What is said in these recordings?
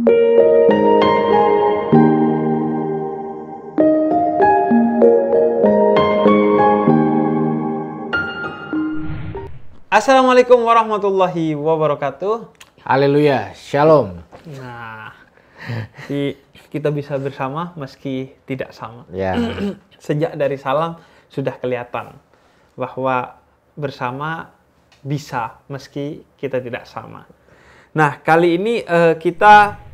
Assalamualaikum warahmatullahi wabarakatuh. Haleluya, shalom. Nah, kita bisa bersama meski tidak sama. Ya. Sejak dari salam sudah kelihatan bahwa bersama bisa meski kita tidak sama. Nah, kali ini kita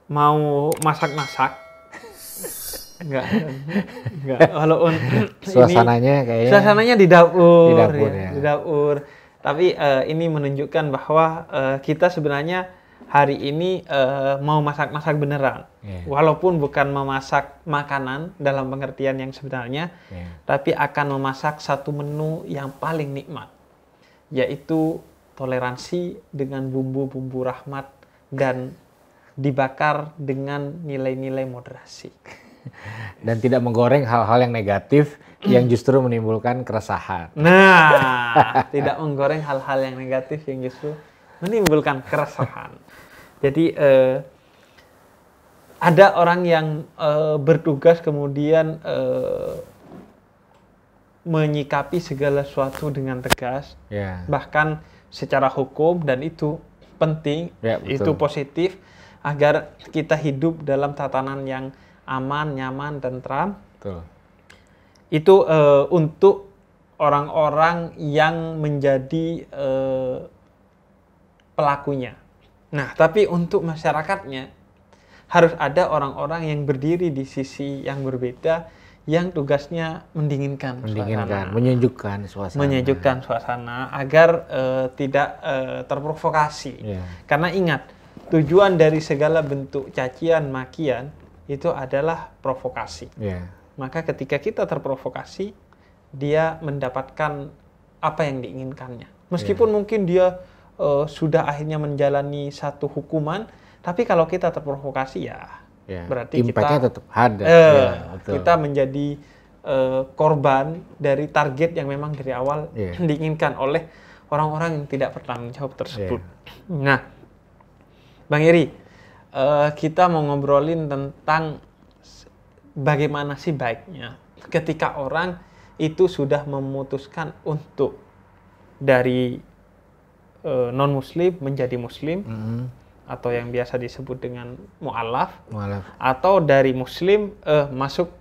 mau masak-masak. Enggak. Walaupun suasananya di dapur, ya. Di dapur. Tapi ini menunjukkan bahwa kita sebenarnya hari ini mau masak-masak beneran. Walaupun bukan memasak makanan dalam pengertian yang sebenarnya, tapi akan memasak satu menu yang paling nikmat, yaitu toleransi dengan bumbu-bumbu rahmat dan dibakar dengan nilai-nilai moderasi. Dan tidak menggoreng hal-hal yang negatif yang justru menimbulkan keresahan. Nah, tidak menggoreng hal-hal yang negatif yang justru menimbulkan keresahan. Jadi ada orang yang bertugas kemudian menyikapi segala sesuatu dengan tegas, bahkan secara hukum, dan itu penting, itu positif agar kita hidup dalam tatanan yang aman, nyaman, tentram. Betul. Itu untuk orang-orang yang menjadi pelakunya. Nah, tapi untuk masyarakatnya harus ada orang-orang yang berdiri di sisi yang berbeda, yang tugasnya mendinginkan suasana, menyejukkan suasana agar tidak terprovokasi. Karena ingat, tujuan dari segala bentuk cacian, makian itu adalah provokasi. Maka ketika kita terprovokasi, dia mendapatkan apa yang diinginkannya. Meskipun mungkin dia sudah akhirnya menjalani satu hukuman, tapi kalau kita terprovokasi berarti impactnya tetap ada. Kita menjadi korban dari target yang memang dari awal diinginkan oleh orang-orang yang tidak bertanggung jawab tersebut. Nah, Bang Eri, kita mau ngobrolin tentang bagaimana sih baiknya ketika orang itu sudah memutuskan untuk dari non-muslim menjadi muslim, atau yang biasa disebut dengan mu'alaf, atau dari muslim masuk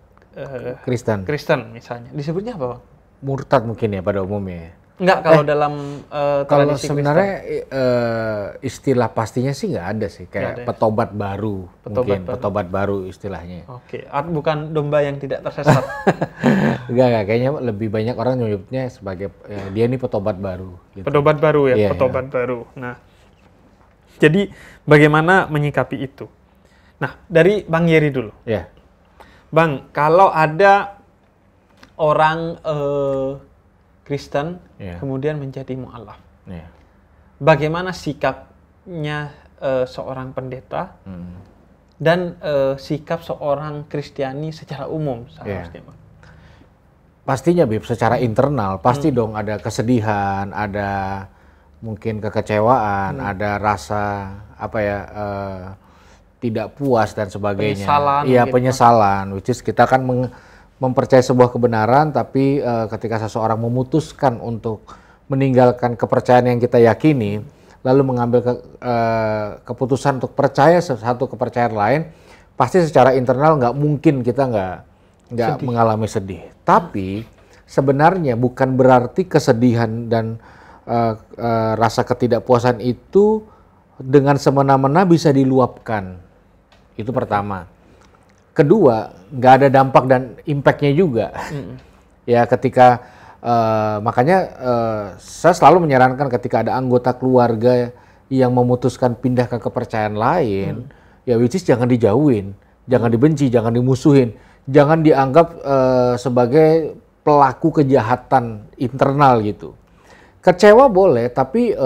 Kristen misalnya. Disebutnya apa, Bang? Murtad mungkin ya pada umumnya. Enggak, kalau dalam kalau tradisi sebenarnya istilah pastinya sih nggak ada sih, kayak petobat baru, petobat baru istilahnya. Oke, bukan domba yang tidak tersesat. Enggak, kayaknya lebih banyak orang menyebutnya sebagai dia ini petobat baru. Gitu. Petobat baru ya, petobat baru. Nah, jadi bagaimana menyikapi itu? Nah, dari Bang Yeri dulu. Bang, kalau ada orang Kristen kemudian menjadi mu'alaf, bagaimana sikapnya seorang pendeta dan sikap seorang Kristiani secara umum seharusnya, Bang? Pastinya, Bib, secara internal pasti dong ada kesedihan, ada mungkin kekecewaan, ada rasa tidak puas dan sebagainya. Penyesalan, which is kita kan mempercayai sebuah kebenaran, tapi ketika seseorang memutuskan untuk meninggalkan kepercayaan yang kita yakini, lalu mengambil keputusan untuk percaya satu kepercayaan lain, pasti secara internal nggak mungkin kita nggak mengalami sedih. Tapi sebenarnya bukan berarti kesedihan dan rasa ketidakpuasan itu dengan semena-mena bisa diluapkan. Itu pertama. Kedua, nggak ada dampak dan impact-nya juga. Ya, ketika makanya saya selalu menyarankan ketika ada anggota keluarga yang memutuskan pindah ke kepercayaan lain, ya which is jangan dijauhin, jangan dibenci, jangan dimusuhin, jangan dianggap sebagai pelaku kejahatan internal gitu. Kecewa boleh, tapi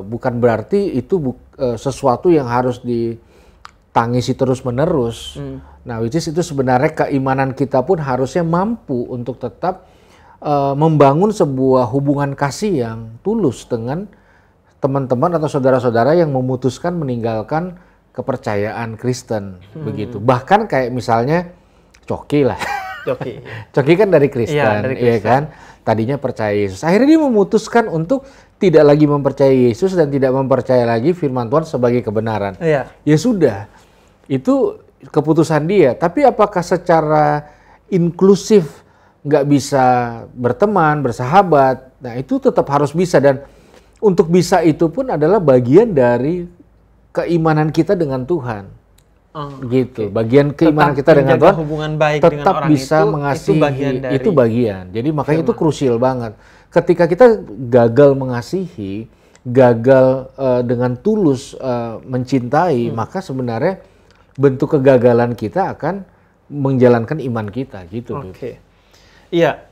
bukan berarti itu sesuatu yang harus ditangisi terus-menerus. Nah, which is itu sebenarnya keimanan kita pun harusnya mampu untuk tetap membangun sebuah hubungan kasih yang tulus dengan teman-teman atau saudara-saudara yang memutuskan meninggalkan kepercayaan Kristen begitu. Bahkan kayak misalnya Coki lah. Coki. Coki kan dari Kristen, iya kan? Tadinya percaya Yesus. Akhirnya dia memutuskan untuk tidak lagi mempercayai Yesus dan tidak mempercaya lagi firman Tuhan sebagai kebenaran. Iya. Ya sudah, itu keputusan dia. Tapi apakah secara inklusif nggak bisa berteman, bersahabat? Nah itu tetap harus bisa, dan untuk bisa itu pun adalah bagian dari keimanan kita dengan Tuhan. Gitu. Bagian keimanan kita dengan Tuhan hubungan baik tetap dengan orang bisa mengasihi. Itu bagian. Jadi makanya itu krusial banget. Ketika kita gagal mengasihi, gagal dengan tulus mencintai, maka sebenarnya bentuk kegagalan kita akan menjalankan iman kita gitu. Oke. Iya.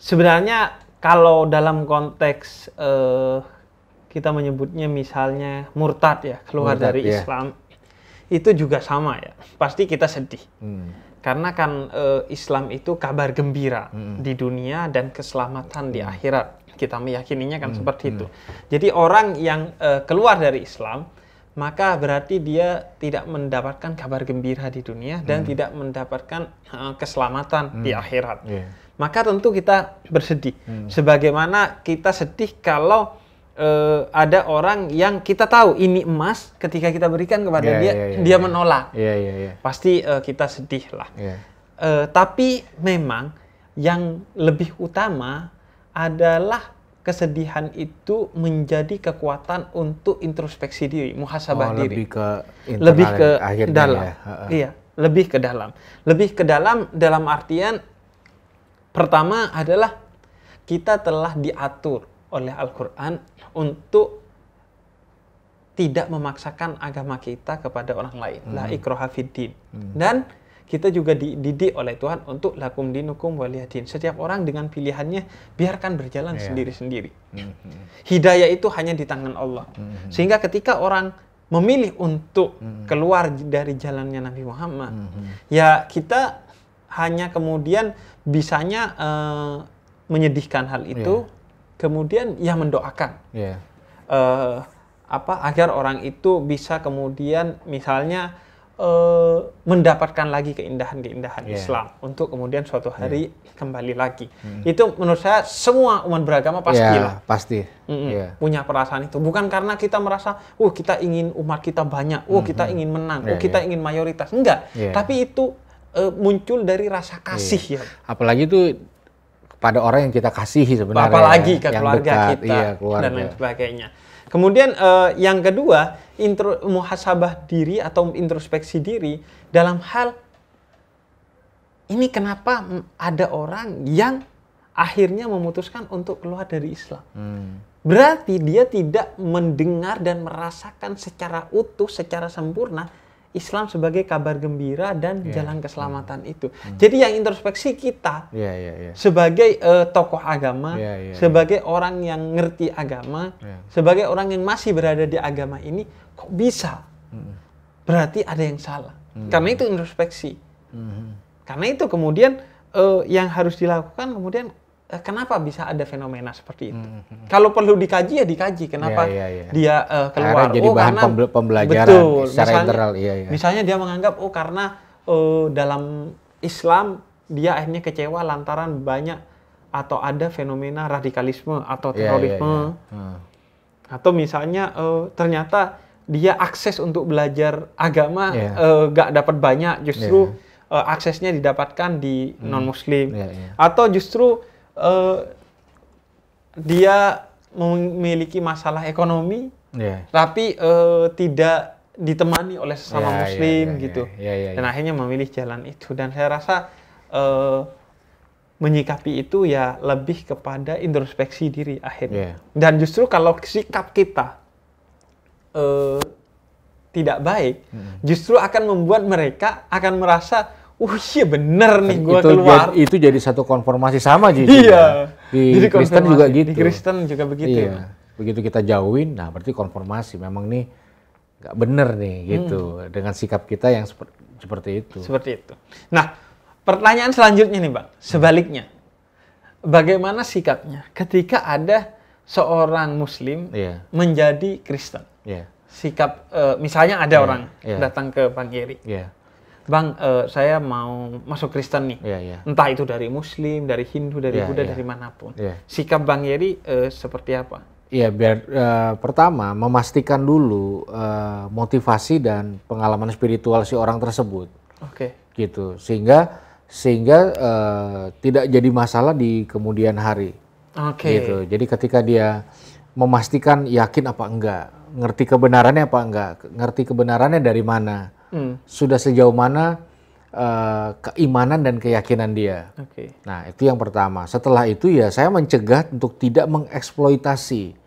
Sebenarnya kalau dalam konteks kita menyebutnya misalnya murtad ya, keluar dari Islam, itu juga sama ya. Pasti kita sedih. Karena kan Islam itu kabar gembira di dunia dan keselamatan di akhirat. Kita meyakininya kan seperti itu. Jadi orang yang keluar dari Islam, maka berarti dia tidak mendapatkan kabar gembira di dunia dan tidak mendapatkan keselamatan di akhirat. Maka tentu kita bersedih. Sebagaimana kita sedih kalau ada orang yang kita tahu ini emas, ketika kita berikan kepada dia menolak. Pasti kita sedih lah. Tapi memang yang lebih utama adalah kesedihan itu menjadi kekuatan untuk introspeksi diri, muhasabah diri. Lebih ke dalam. Iya, lebih ke dalam. Lebih ke dalam dalam artian pertama adalah kita telah diatur oleh Al-Quran untuk tidak memaksakan agama kita kepada orang lain. La ikraha fiddin. Dan kita juga dididik oleh Tuhan untuk lakum dinukum waliyadin. Setiap orang dengan pilihannya biarkan berjalan sendiri-sendiri. Hidayah itu hanya di tangan Allah. Sehingga ketika orang memilih untuk keluar dari jalannya Nabi Muhammad, ya kita hanya kemudian bisanya menyedihkan hal itu, kemudian ya mendoakan agar orang itu bisa kemudian misalnya mendapatkan lagi keindahan-keindahan Islam untuk kemudian suatu hari kembali lagi. Itu menurut saya semua umat beragama pasti punya perasaan itu. Bukan karena kita merasa kita ingin umat kita banyak, kita ingin menang, kita ingin mayoritas. Enggak. Tapi itu muncul dari rasa kasih Apalagi itu pada orang yang kita kasihi sebenarnya. Apalagi ke keluarga kita dan lain sebagainya. Kemudian yang kedua, muhasabah diri atau introspeksi diri dalam hal ini kenapa ada orang yang akhirnya memutuskan untuk keluar dari Islam. Berarti dia tidak mendengar dan merasakan secara utuh, secara sempurna Islam sebagai kabar gembira dan jalan keselamatan itu. Jadi yang introspeksi kita sebagai tokoh agama, sebagai orang yang ngerti agama, sebagai orang yang masih berada di agama ini, kok bisa? Berarti ada yang salah. Karena itu introspeksi. Karena itu kemudian yang harus dilakukan kemudian kenapa bisa ada fenomena seperti itu? Kalau perlu dikaji ya dikaji. Kenapa dia keluar? Jadi bahan pembelajaran secara internal. Misalnya dia menganggap karena dalam Islam dia akhirnya kecewa lantaran banyak atau ada fenomena radikalisme atau terorisme. Atau misalnya ternyata dia akses untuk belajar agama nggak dapat banyak, justru aksesnya didapatkan di non-Muslim. Atau justru dia memiliki masalah ekonomi, tapi tidak ditemani oleh sesama Muslim gitu. Dan akhirnya memilih jalan itu. Dan saya rasa menyikapi itu ya lebih kepada introspeksi diri akhirnya. Dan justru kalau sikap kita tidak baik, justru akan membuat mereka akan merasa iya bener nih gue keluar. Itu jadi satu konformasi sama juga. Di Kristen juga gitu. Di Kristen juga begitu. Begitu kita jauhin, nah berarti konformasi. Memang nih nggak bener nih gitu. Dengan sikap kita yang seperti itu. Seperti itu. Nah, pertanyaan selanjutnya nih Bang. Sebaliknya, bagaimana sikapnya ketika ada seorang Muslim menjadi Kristen? sikap, misalnya ada orang datang ke Bang Geri. Bang, saya mau masuk Kristen nih. Entah itu dari Muslim, dari Hindu, dari Buddha, dari manapun. Sikap Bang Geri seperti apa? Iya, biar pertama memastikan dulu motivasi dan pengalaman spiritual si orang tersebut. Gitu. Sehingga tidak jadi masalah di kemudian hari. Gitu. Jadi ketika dia memastikan yakin apa enggak, ngerti kebenarannya apa enggak, ngerti kebenarannya dari mana, sudah sejauh mana keimanan dan keyakinan dia. Nah, itu yang pertama. Setelah itu ya saya mencegah untuk tidak mengeksploitasi.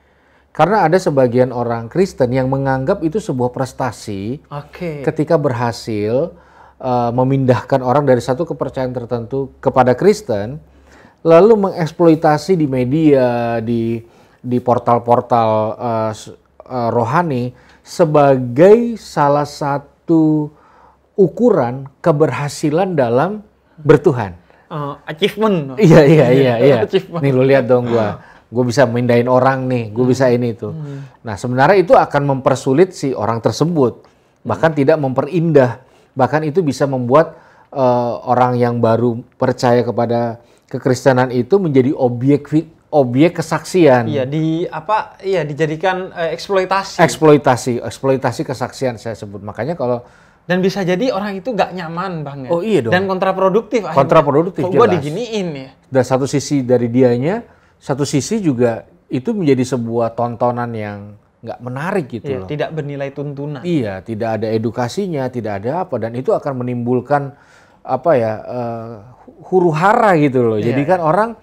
Karena ada sebagian orang Kristen yang menganggap itu sebuah prestasi ketika berhasil memindahkan orang dari satu kepercayaan tertentu kepada Kristen, lalu mengeksploitasi di media, di portal-portal rohani sebagai salah satu ukuran keberhasilan dalam bertuhan. Achievement. Iya. Nih lu lihat dong gue bisa mindahin orang nih, gue bisa ini itu. Nah sebenarnya itu akan mempersulit si orang tersebut, bahkan tidak memperindah, bahkan itu bisa membuat orang yang baru percaya kepada kekristenan itu menjadi objek kesaksian. Dijadikan eksploitasi. Eksploitasi kesaksian saya sebut. Makanya kalau dan bisa jadi orang itu nggak nyaman banget. Oh iya dong. Dan kontraproduktif. Kontraproduktif jelas. Gue diginiin ya. Dan satu sisi dari dianya, satu sisi juga itu menjadi sebuah tontonan yang nggak menarik gitu loh. Tidak bernilai tuntunan. Iya, tidak ada edukasinya, tidak ada apa, dan itu akan menimbulkan huru-hara gitu loh. Jadi kan orang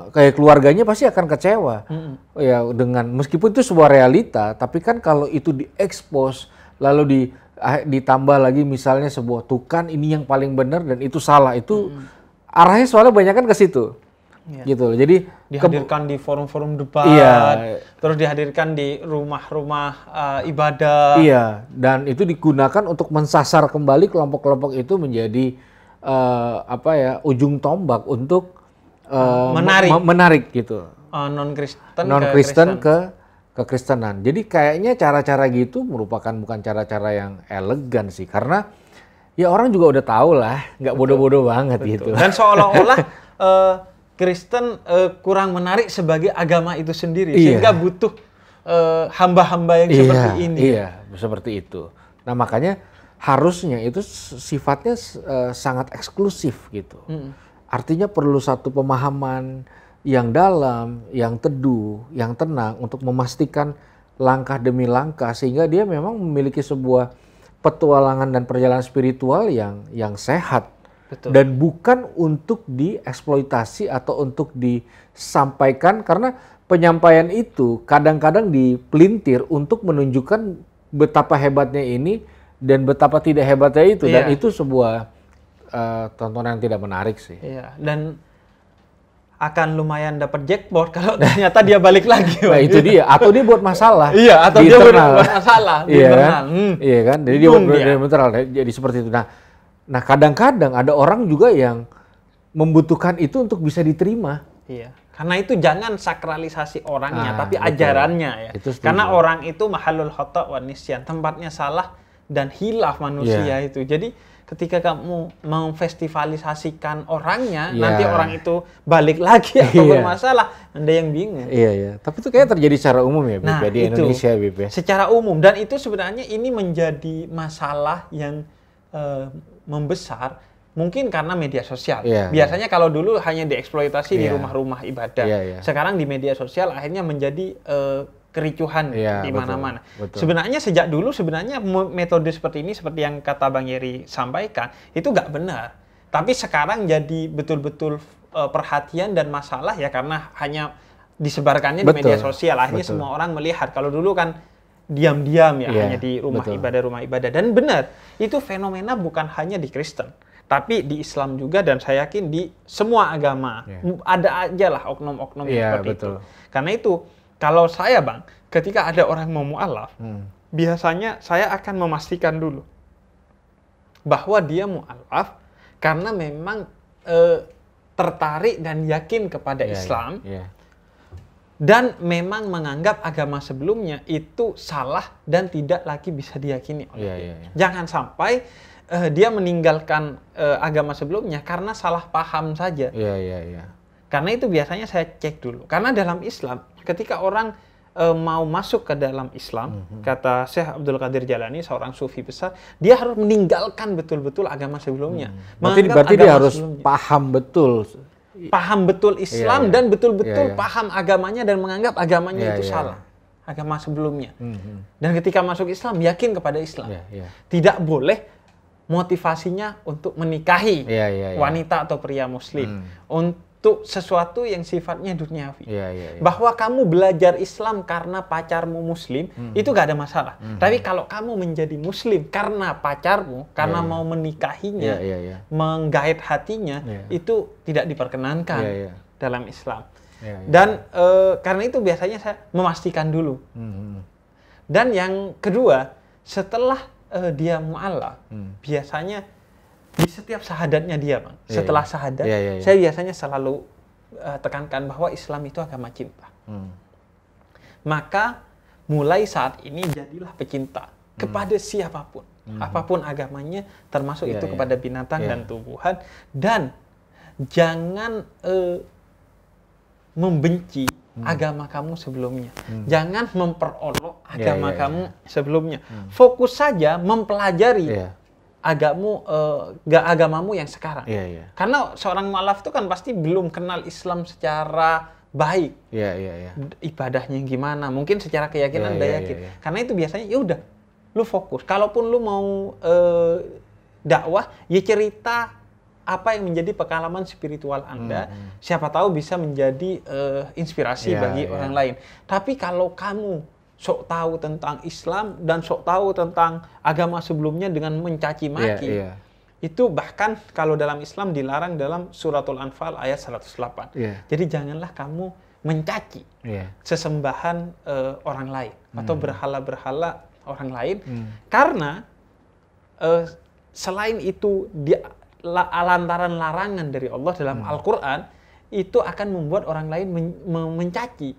kayak keluarganya pasti akan kecewa. Ya dengan meskipun itu sebuah realita, tapi kan kalau itu diekspos lalu ditambah lagi misalnya sebuah tukan ini yang paling benar dan itu salah, itu arahnya soalnya banyak kan ke situ. Gitu loh. Jadi dihadirkan di forum-forum debat, terus dihadirkan di rumah-rumah ibadah. Iya, dan itu digunakan untuk mensasar kembali kelompok-kelompok itu menjadi ujung tombak untuk menarik gitu. Non-Kristen ke kekristenan. Jadi kayaknya cara-cara gitu merupakan bukan cara-cara yang elegan sih, karena ya orang juga udah tahu lah, nggak bodoh-bodoh banget gitu. Dan seolah-olah Kristen kurang menarik sebagai agama itu sendiri, sehingga butuh hamba-hamba yang seperti ini. Iya, seperti itu. Nah makanya harusnya itu sifatnya sangat eksklusif gitu. Artinya perlu satu pemahaman yang dalam, yang teduh, yang tenang untuk memastikan langkah demi langkah sehingga dia memang memiliki sebuah petualangan dan perjalanan spiritual yang sehat. Betul. Dan bukan untuk dieksploitasi atau untuk disampaikan, karena penyampaian itu kadang-kadang dipelintir untuk menunjukkan betapa hebatnya ini dan betapa tidak hebatnya itu. Dan itu sebuah tontonan yang tidak menarik sih. Iya, dan akan lumayan dapat jackpot kalau ternyata dia balik lagi. Nah itu dia, atau dia buat masalah. Iya, atau dia buat masalah di internal. Iya kan, jadi dia buat internal, jadi seperti itu. Nah kadang-kadang ada orang juga yang membutuhkan itu untuk bisa diterima. Iya, karena itu jangan sakralisasi orangnya, tapi ajarannya ya. Karena orang itu mahalul khata' wa nisyan, tempatnya salah dan hilaf manusia itu. Jadi ketika kamu memfestivalisasikan orangnya, nanti orang itu balik lagi atau bermasalah, Anda yang bingung. Iya. Tapi itu kayaknya terjadi secara umum ya, Bib, di Indonesia, Bib. Secara umum, dan itu sebenarnya ini menjadi masalah yang membesar, mungkin karena media sosial. Biasanya kalau dulu hanya dieksploitasi di rumah-rumah ibadah. Sekarang di media sosial akhirnya menjadi kericuhan di mana-mana. Sebenarnya sejak dulu metode seperti ini, seperti yang kata Bang Yeri sampaikan, itu nggak benar. Tapi sekarang jadi betul-betul perhatian dan masalah ya karena hanya disebarkannya di media sosial. Akhirnya semua orang melihat. Kalau dulu kan diam-diam ya, hanya di rumah ibadah. Dan benar, itu fenomena bukan hanya di Kristen, tapi di Islam juga, dan saya yakin di semua agama. Ada aja lah oknum-oknum seperti itu. Karena itu, kalau saya Bang, ketika ada orang mau mu'alaf, biasanya saya akan memastikan dulu bahwa dia mu'alaf karena memang tertarik dan yakin kepada Islam. dan memang menganggap agama sebelumnya itu salah dan tidak lagi bisa diyakini oleh dia. Jangan sampai dia meninggalkan agama sebelumnya karena salah paham saja. Karena itu biasanya saya cek dulu. Karena dalam Islam, ketika orang mau masuk ke dalam Islam, kata Syekh Abdul Qadir Jalani, seorang sufi besar, dia harus meninggalkan betul-betul agama sebelumnya. Berarti dia harus paham betul Islam dan betul-betul paham agamanya dan menganggap agamanya itu salah, agama sebelumnya. Dan ketika masuk Islam, yakin kepada Islam. Tidak boleh motivasinya untuk menikahi wanita atau pria muslim untuk sesuatu yang sifatnya duniawi. Bahwa kamu belajar Islam karena pacarmu muslim, itu gak ada masalah. Tapi kalau kamu menjadi muslim karena pacarmu, karena mau menikahinya, menggait hatinya, itu tidak diperkenankan dalam Islam. Dan karena itu biasanya saya memastikan dulu. Dan yang kedua, setelah dia mu'allaf, biasanya di setiap syahadatnya dia, Bang. Setelah syahadat, saya biasanya selalu tekankan bahwa Islam itu agama cinta. Maka mulai saat ini jadilah pecinta kepada siapapun, apapun agamanya, termasuk itu kepada binatang dan tumbuhan, dan jangan membenci agama kamu sebelumnya. Jangan memperolok agama kamu sebelumnya. Fokus saja mempelajari agamamu yang sekarang. Karena seorang mu'allaf itu kan pasti belum kenal Islam secara baik. Ibadahnya gimana? Mungkin secara keyakinan udah yakin. Karena itu biasanya ya udah, lu fokus. Kalaupun lu mau dakwah, ya cerita apa yang menjadi pengalaman spiritual Anda. Siapa tahu bisa menjadi inspirasi bagi orang lain. Tapi kalau kamu sok tahu tentang Islam dan sok tahu tentang agama sebelumnya dengan mencaci maki, itu bahkan kalau dalam Islam dilarang dalam Suratul Anfal ayat 108. Jadi janganlah kamu mencaci sesembahan orang lain atau berhala-berhala orang lain, karena selain itu lantaran larangan dari Allah dalam Al-Quran, itu akan membuat orang lain mencaci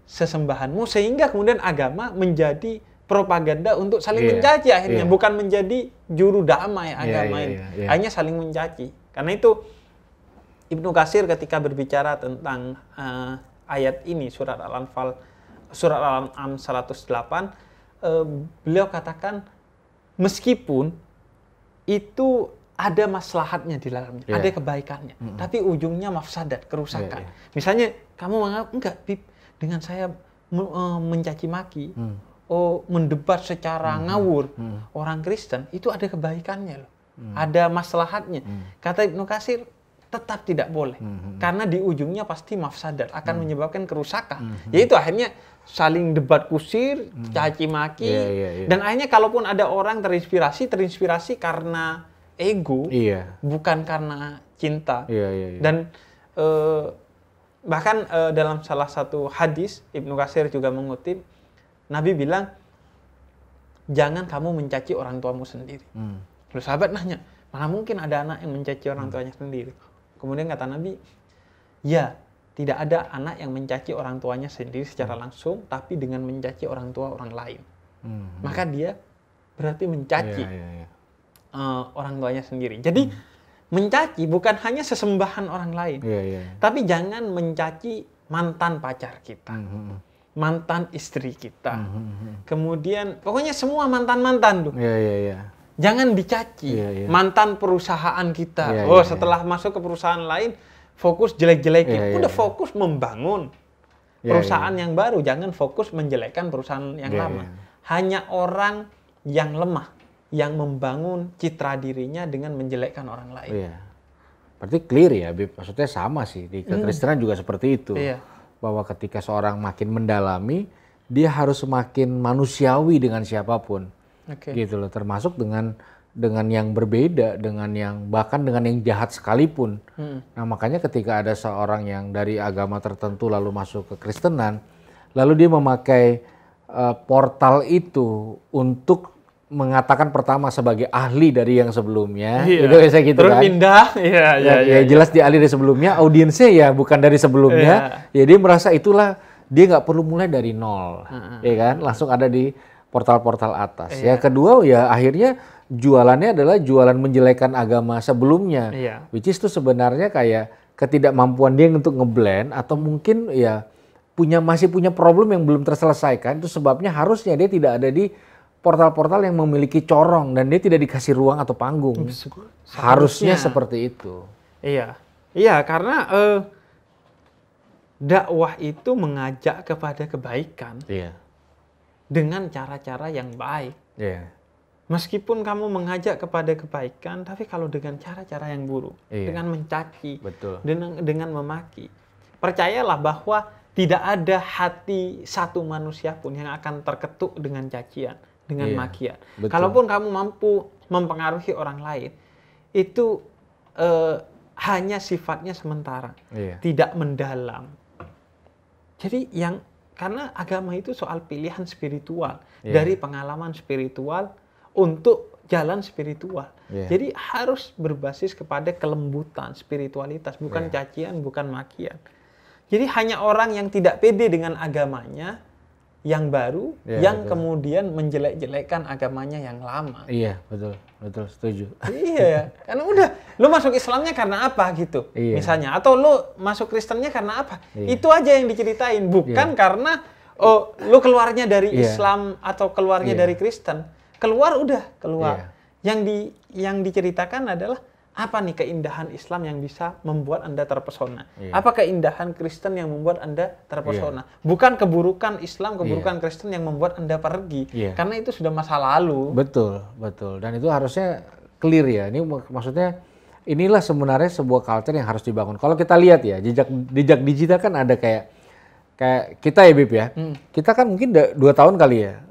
sesembahanmu, sehingga kemudian agama menjadi propaganda untuk saling mencaci akhirnya, bukan menjadi juru damai agama ini. Hanya saling mencaci. Karena itu Ibnu Katsir ketika berbicara tentang ayat ini, surat Al-Anfal, surat Al-An'am 108, beliau katakan meskipun itu ada maslahatnya di dalamnya, ada kebaikannya, tapi ujungnya mafsadat, kerusakan. Misalnya kamu menganggap, enggak, Bib, dengan saya mencaci maki, mendebat secara ngawur orang Kristen, itu ada kebaikannya loh, ada maslahatnya. Kata Ibnu Katsir, tetap tidak boleh, karena di ujungnya pasti mafsadat, akan menyebabkan kerusakan. Yaitu akhirnya saling debat kusir, caci maki, dan akhirnya kalaupun ada orang terinspirasi karena ego, bukan karena cinta. Dan bahkan dalam salah satu hadis, Ibnu Katsir juga mengutip, Nabi bilang, jangan kamu mencaci orang tuamu sendiri. Lalu sahabat nanya, mana mungkin ada anak yang mencaci orang tuanya sendiri? Kemudian kata Nabi, ya, tidak ada anak yang mencaci orang tuanya sendiri secara langsung, tapi dengan mencaci orang tua orang lain. Maka dia berarti mencaci orang tuanya sendiri. Jadi mencaci bukan hanya sesembahan orang lain, tapi jangan mencaci mantan pacar kita, mantan istri kita, kemudian pokoknya semua mantan-mantan tuh. Jangan dicaci. Mantan perusahaan kita. Setelah masuk ke perusahaan lain, fokus jelek-jelekin. Udah fokus membangun perusahaan yang baru, jangan fokus menjelekkan perusahaan yang lama. Hanya orang yang lemah yang membangun citra dirinya dengan menjelekkan orang lain. Berarti clear ya, Bib. Maksudnya sama sih, di kekristenan juga seperti itu. Bahwa ketika seorang makin mendalami, dia harus semakin manusiawi dengan siapapun. Gitu loh, termasuk dengan yang berbeda, dengan yang bahkan dengan yang jahat sekalipun. Nah, makanya ketika ada seorang yang dari agama tertentu lalu masuk ke Kristenan, lalu dia memakai portal itu untuk mengatakan pertama sebagai ahli dari yang sebelumnya, itu biasa gitu terus kan. Pindah, jelas dia ahli dari sebelumnya, audiensnya ya bukan dari sebelumnya, ya dia merasa itulah dia nggak perlu mulai dari nol, ya kan? Langsung ada di portal-portal atas. Ya kedua ya akhirnya jualannya adalah jualan menjelekan agama sebelumnya, which is itu sebenarnya kayak ketidakmampuan dia untuk ngeblend atau mungkin ya masih punya problem yang belum terselesaikan. Itu sebabnya harusnya dia tidak ada di portal-portal yang memiliki corong dan dia tidak dikasih ruang atau panggung. Harusnya seperti itu. Iya karena dakwah itu mengajak kepada kebaikan dengan cara-cara yang baik. Meskipun kamu mengajak kepada kebaikan, tapi kalau dengan cara-cara yang buruk, dengan mencaci, dengan memaki, percayalah bahwa tidak ada hati satu manusia pun yang akan terketuk dengan cacian, dengan makian. Kalaupun kamu mampu mempengaruhi orang lain, itu hanya sifatnya sementara, tidak mendalam. Jadi karena agama itu soal pilihan spiritual, dari pengalaman spiritual untuk jalan spiritual. Jadi harus berbasis kepada kelembutan, spiritualitas, bukan cacian, bukan makian. Jadi hanya orang yang tidak pede dengan agamanya yang baru, yang kemudian menjelek-jelekkan agamanya yang lama. Iya, betul, setuju. Iya, karena udah, lu masuk Islamnya karena apa gitu, misalnya, atau lu masuk Kristennya karena apa? Itu aja yang diceritain, bukan karena lu keluarnya dari Islam atau keluarnya dari Kristen. Keluar. Yang diceritakan adalah apa nih keindahan Islam yang bisa membuat Anda terpesona? Apa keindahan Kristen yang membuat Anda terpesona? Bukan keburukan Islam, keburukan Kristen yang membuat Anda pergi. Karena itu sudah masa lalu. Betul. Dan itu harusnya clear ya. Ini maksudnya inilah sebenarnya sebuah culture yang harus dibangun. Kalau kita lihat ya, jejak digital kan ada kayak kita ya Bib ya. Kita kan mungkin 2 tahun kali ya.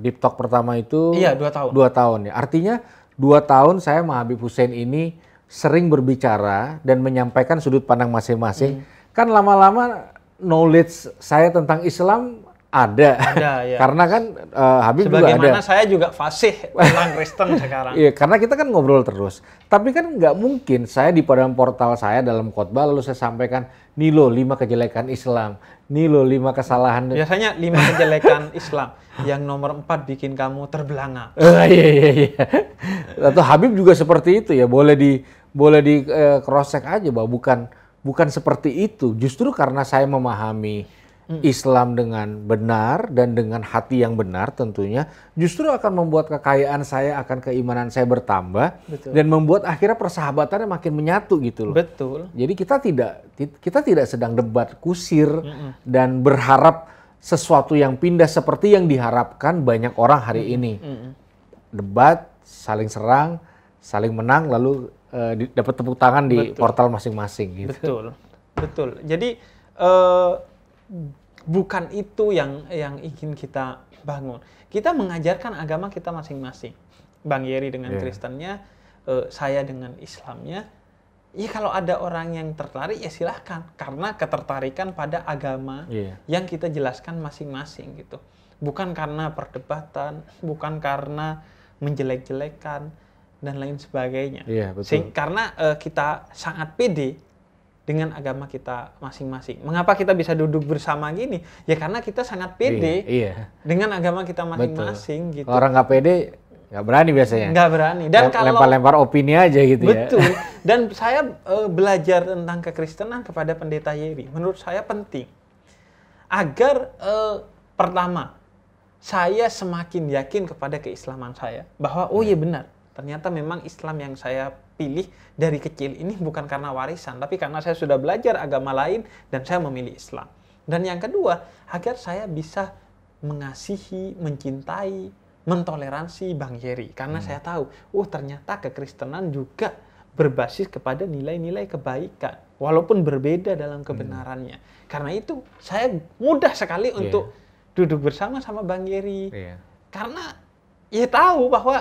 Deep Talk pertama itu 2 tahun. 2 tahun ya. Artinya 2 tahun saya sama Habib Hussein ini sering berbicara dan menyampaikan sudut pandang masing-masing. Kan lama-lama knowledge saya tentang Islam ada ya. Karena kan Habib juga ada. Sebagaimana saya juga fasih tentang Kristen sekarang. Iya, karena kita kan ngobrol terus. Tapi kan nggak mungkin saya di dalam portal saya dalam khotbah lalu saya sampaikan, nih lo 5 kejelekan Islam, nih lo 5 kesalahan. Biasanya 5 kejelekan Islam. Yang nomor 4 bikin kamu terbelanga. Iya. Atau Habib juga seperti itu ya. Boleh di cross check aja bahwa bukan seperti itu. Justru karena saya memahami Islam dengan benar dan dengan hati yang benar tentunya justru akan membuat kekayaan saya, akan keimanan saya bertambah. Dan membuat akhirnya persahabatannya makin menyatu gitu loh. Betul. Jadi kita tidak sedang debat kusir dan berharap sesuatu yang pindah seperti yang diharapkan banyak orang hari ini. Debat, saling serang, saling menang lalu dapat tepuk tangan di portal masing-masing gitu. Betul. Jadi bukan itu yang ingin kita bangun. Kita mengajarkan agama kita masing-masing. Bang Yeri dengan Kristennya, saya dengan Islamnya. Ya kalau ada orang yang tertarik ya silahkan. Karena ketertarikan pada agama yang kita jelaskan masing-masing gitu. Bukan karena perdebatan, bukan karena menjelek-jelekan dan lain sebagainya. Karena kita sangat pede dengan agama kita masing-masing. Mengapa kita bisa duduk bersama gini? Ya karena kita sangat pede dengan agama kita masing-masing. Gitu. Kalau orang nggak pede, nggak berani biasanya. Nggak berani. Dan kalau lempar-lempar opini aja gitu ya. Betul. Dan saya belajar tentang kekristenan kepada Pendeta Yeri. Menurut saya penting. Agar pertama, saya semakin yakin kepada keislaman saya. Bahwa iya benar. Ternyata memang Islam yang saya pilih dari kecil ini bukan karena warisan, tapi karena saya sudah belajar agama lain dan saya memilih Islam. Dan yang kedua, agar saya bisa mengasihi, mencintai, mentoleransi Bang Yeri. Karena saya tahu, ternyata kekristenan juga berbasis kepada nilai-nilai kebaikan, walaupun berbeda dalam kebenarannya. Karena itu, saya mudah sekali untuk duduk bersama sama Bang Yeri. Karena ya tahu bahwa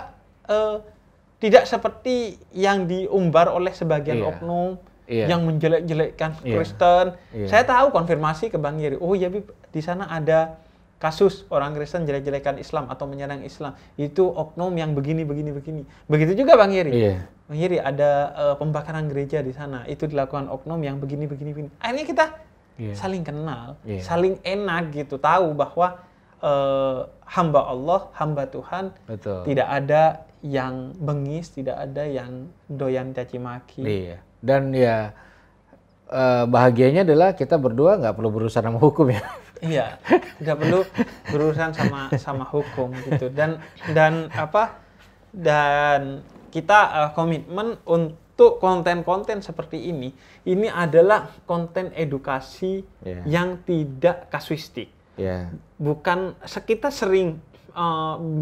tidak seperti yang diumbar oleh sebagian oknum yang menjelek-jelekkan Kristen. Saya tahu konfirmasi ke Bang Yeri. Ya di sana ada kasus orang Kristen jelek-jelekan Islam atau menyerang Islam. Itu oknum yang begini. Begitu juga Bang Yeri. Bang Yeri ada pembakaran gereja di sana. Itu dilakukan oknum yang begini. Akhirnya kita saling kenal, saling enak gitu, tahu bahwa hamba Allah, hamba Tuhan, tidak ada yang bengis, tidak ada yang doyan caci maki. Iya. Dan ya bahagianya adalah kita berdua nggak perlu berurusan sama hukum ya. Iya, nggak perlu berurusan sama hukum gitu. Dan kita komitmen untuk konten-konten seperti ini adalah konten edukasi yang tidak kasuistik. Bukan, kita sering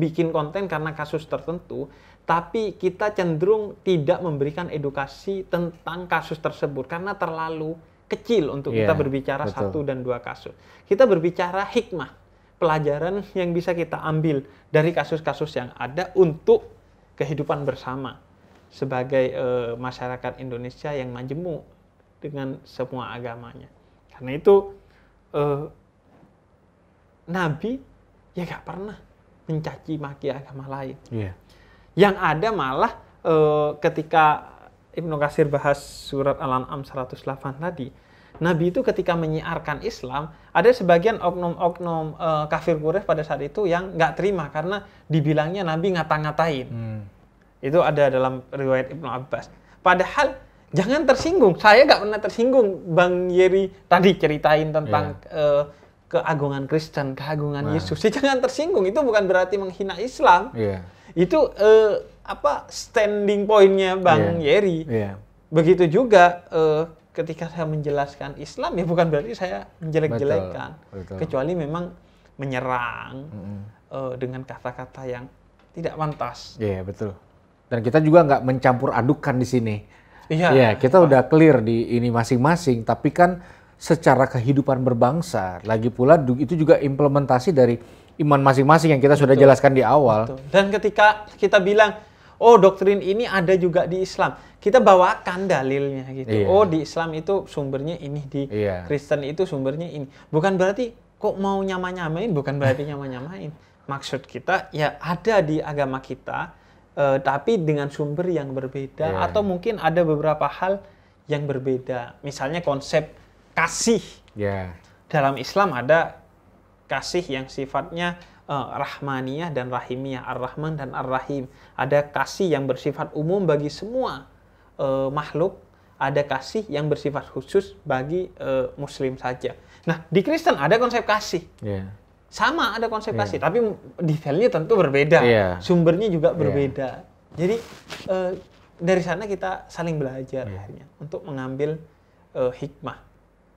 bikin konten karena kasus tertentu, tapi kita cenderung tidak memberikan edukasi tentang kasus tersebut karena terlalu kecil untuk kita berbicara satu dan dua kasus. Kita berbicara hikmah, pelajaran yang bisa kita ambil dari kasus-kasus yang ada untuk kehidupan bersama sebagai masyarakat Indonesia yang majemuk dengan semua agamanya. Karena itu Nabi ya gak pernah mencaci maki agama lain. Yang ada malah ketika Ibnu Katsir bahas surat Al-An'am 108 tadi, Nabi itu ketika menyiarkan Islam, ada sebagian oknum-oknum kafir Quraisy pada saat itu yang nggak terima karena dibilangnya Nabi ngata-ngatain. Itu ada dalam riwayat Ibnu Abbas. Padahal jangan tersinggung. Saya nggak pernah tersinggung. Bang Yeri tadi ceritain tentang keagungan Kristen, keagungan Yesus. Ya, jangan tersinggung. Itu bukan berarti menghina Islam. Itu standing point-nya Bang Yeri. Begitu juga ketika saya menjelaskan Islam, ya bukan berarti saya menjelek-jelekan. Kecuali memang menyerang dengan kata-kata yang tidak pantas. Iya, betul. Dan kita juga nggak mencampur adukan di sini. Iya, kita udah clear di ini masing-masing, tapi kan secara kehidupan berbangsa, lagi pula itu juga implementasi dari iman masing-masing yang kita sudah jelaskan di awal. Dan ketika kita bilang, oh doktrin ini ada juga di Islam, kita bawakan dalilnya gitu. Oh di Islam itu sumbernya ini, di Kristen itu sumbernya ini. Bukan berarti kok mau nyama-nyamain, bukan berarti nyama-nyamain. Maksud kita ya ada di agama kita, tapi dengan sumber yang berbeda, atau mungkin ada beberapa hal yang berbeda. Misalnya konsep kasih. Dalam Islam ada kasih yang sifatnya rahmaniyah dan rahimiyah, ar-Rahman dan ar-Rahim. Ada kasih yang bersifat umum bagi semua makhluk, ada kasih yang bersifat khusus bagi Muslim saja. Nah, di Kristen ada konsep kasih. Sama ada konsep kasih, tapi detailnya tentu berbeda. Sumbernya juga berbeda. Jadi dari sana kita saling belajar akhirnya untuk mengambil hikmah.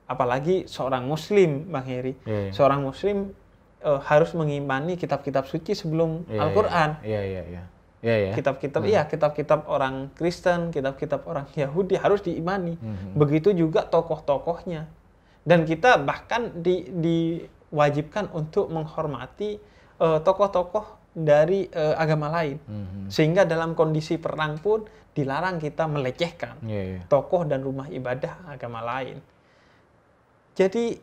Apalagi seorang Muslim, Bang Heri. Seorang Muslim harus mengimani kitab-kitab suci sebelum Al-Quran. Kitab-kitab orang Kristen, kitab-kitab orang Yahudi harus diimani. Begitu juga tokoh-tokohnya. Dan kita bahkan diwajibkan untuk menghormati tokoh-tokoh dari agama lain. Sehingga dalam kondisi perang pun dilarang kita melecehkan tokoh dan rumah ibadah agama lain. Jadi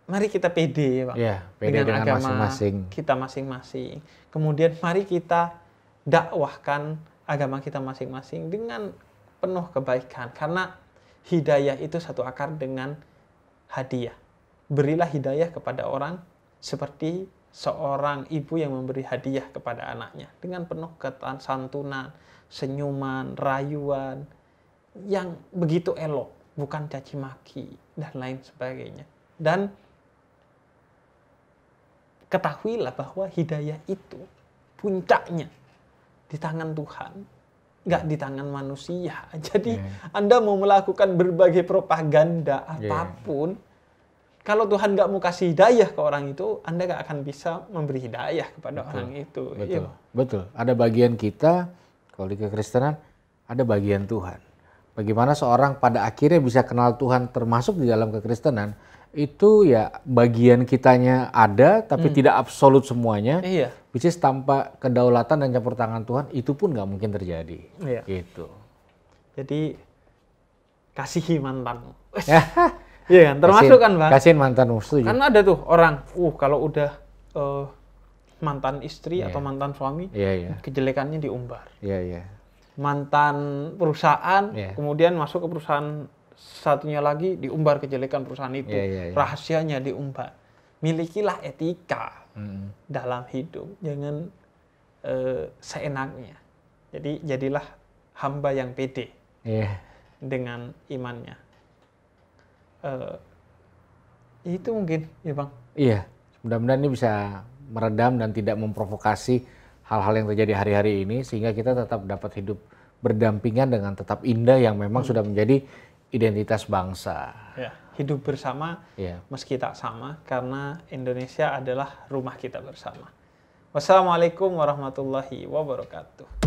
mari kita pede, Pak, dengan agama masing-masing. Kita masing-masing. Kemudian mari kita dakwahkan agama kita masing-masing dengan penuh kebaikan. Karena hidayah itu satu akar dengan hadiah. Berilah hidayah kepada orang seperti seorang ibu yang memberi hadiah kepada anaknya. Dengan penuh kesantunan, senyuman, rayuan, yang begitu elok. Bukan caci maki dan lain sebagainya. Dan ketahuilah bahwa hidayah itu puncaknya di tangan Tuhan, nggak di tangan manusia. Jadi Anda mau melakukan berbagai propaganda apapun, kalau Tuhan nggak mau kasih hidayah ke orang itu, Anda nggak akan bisa memberi hidayah kepada orang itu. Betul. Ada bagian kita, kalau di kekristenan, ada bagian Tuhan. Bagaimana seorang pada akhirnya bisa kenal Tuhan termasuk di dalam kekristenan, itu ya bagian kitanya ada, tapi tidak absolut semuanya. Which is tanpa kedaulatan dan campur tangan Tuhan, itu pun nggak mungkin terjadi. Gitu. Jadi, kasihi mantanmu. Iya kan, termasuk kan Bang? Kasihin mantanmu, setuju. Karena ada tuh orang, kalau udah mantan istri atau mantan suami, kejelekannya diumbar. Mantan perusahaan, kemudian masuk ke perusahaan satunya lagi diumbar kejelekan perusahaan itu, rahasianya diumbar. Milikilah etika dalam hidup, jangan seenaknya. Jadi jadilah hamba yang pede dengan imannya. Itu mungkin, ya Bang. Iya, mudah-mudahan ini bisa meredam dan tidak memprovokasi hal-hal yang terjadi hari-hari ini, sehingga kita tetap dapat hidup berdampingan dengan tetap indah yang memang sudah menjadi identitas bangsa. Ya, hidup bersama meski tak sama, karena Indonesia adalah rumah kita bersama. Wassalamualaikum warahmatullahi wabarakatuh.